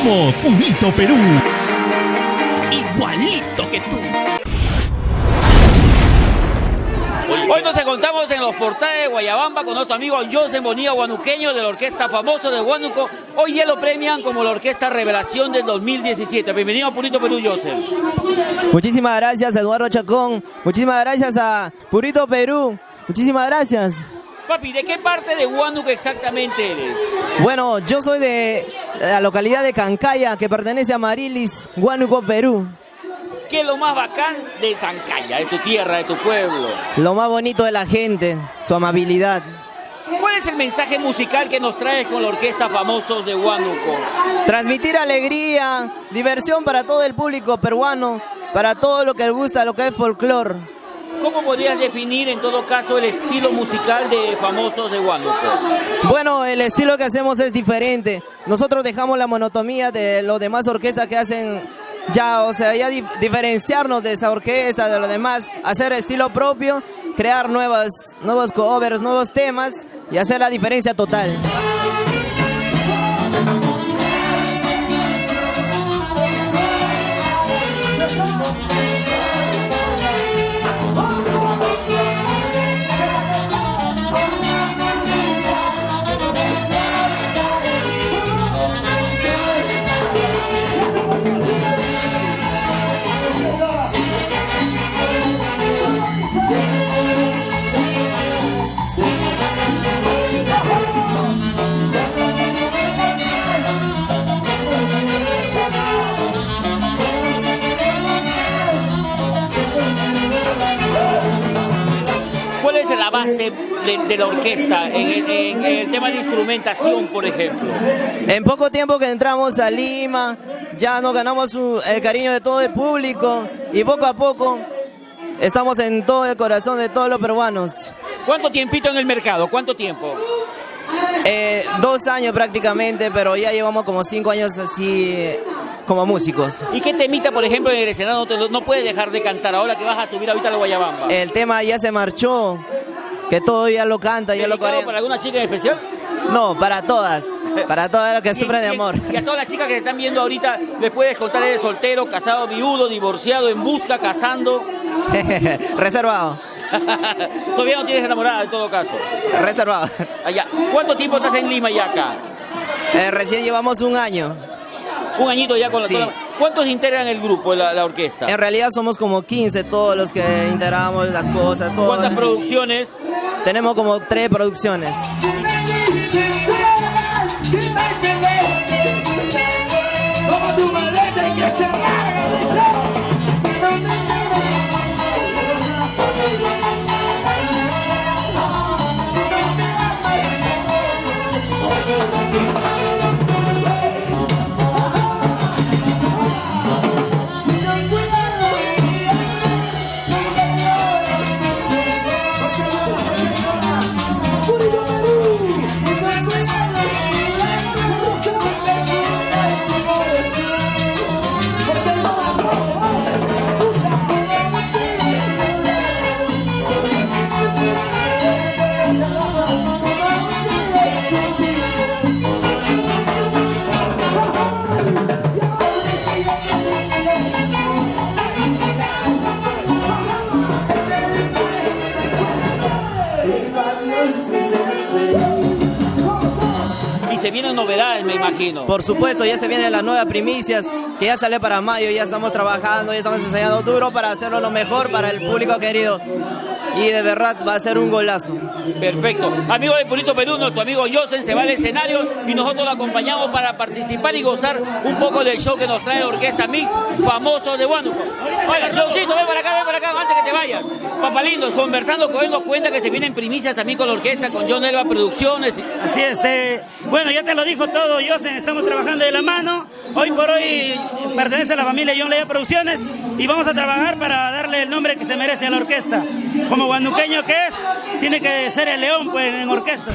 Somos Purito Perú. Igualito que tú. Hoy nos encontramos en los portales de Guayabamba con nuestro amigo Joseph Bonilla, huanuqueño de la orquesta Famoso de Huánuco. Hoy ya lo premian como la orquesta Revelación del 2017. Bienvenido a Purito Perú, Joseph. Muchísimas gracias, Eduardo Chacón. Muchísimas gracias a Purito Perú. Muchísimas gracias. Papi, ¿de qué parte de Huánuco exactamente eres? Bueno, yo soy de la localidad de Cancaya, que pertenece a Marilis, Huánuco, Perú. ¿Qué es lo más bacán de Cancaya, de tu tierra, de tu pueblo? Lo más bonito de la gente, su amabilidad. ¿Cuál es el mensaje musical que nos traes con la orquesta Famosos de Huánuco? Transmitir alegría, diversión para todo el público peruano, para todo lo que les gusta, lo que es folclore. ¿Cómo podrías definir en todo caso el estilo musical de Famosos de Huánuco? Bueno, el estilo que hacemos es diferente. Nosotros dejamos la monotonía de los demás orquestas que hacen ya, o sea, ya diferenciarnos de esa orquesta, de los demás, hacer estilo propio, crear nuevos covers, nuevos temas y hacer la diferencia total. ¿Cuál es la base de la orquesta en el tema de instrumentación, por ejemplo? En poco tiempo que entramos a Lima, ya nos ganamos el cariño de todo el público y poco a poco estamos en todo el corazón de todos los peruanos. ¿Cuánto tiempito en el mercado? ¿Cuánto tiempo? 2 años prácticamente, pero ya llevamos como 5 años así como músicos. ¿Y qué temita, por ejemplo, en el escenario no puedes dejar de cantar ahora que vas a subir ahorita a la Guayabamba? El tema Ya se marchó, que todo ya lo canta, ya lo corea. ¿Para alguna chica en especial? No, para todas las que sufren de amor. Y a todas las chicas que te están viendo ahorita, ¿les puedes contar eres soltero, casado, viudo, divorciado, en busca, casando? Reservado. Todavía no tienes enamorada en todo caso. Reservado. Allá. ¿Cuánto tiempo estás en Lima y acá? Recién llevamos 1 año. Un añito ya con Sí. la... ¿Cuántos integran el grupo, la orquesta? En realidad somos como 15 todos los que integramos las cosas. Todo. ¿Cuántas producciones? Tenemos como 3 producciones. Y se vienen novedades, me imagino. Por supuesto, ya se vienen las nuevas primicias, que ya sale para mayo, ya estamos trabajando, ya estamos ensayando duro para hacerlo lo mejor para el público querido. Y de verdad va a ser un golazo. Perfecto. Amigo de Purito Perú, nuestro amigo Joseph se va al escenario y nosotros lo acompañamos para participar y gozar un poco del show que nos trae la Orquesta Mix Famoso de Huánuco. Oiga, Josito, ven para acá, antes que te vayas. Papalindo, conversando con él nos cuenta que se vienen primicias también con la orquesta, con John Elba Producciones. Así es, bueno, ya te lo dijo todo, Joseph, estamos trabajando de la mano. Hoy por hoy pertenece a la familia John Elba Producciones y vamos a trabajar para darle el nombre que se merece a la orquesta. Como guanuqueño que es, tiene que ser el león pues en orquesta.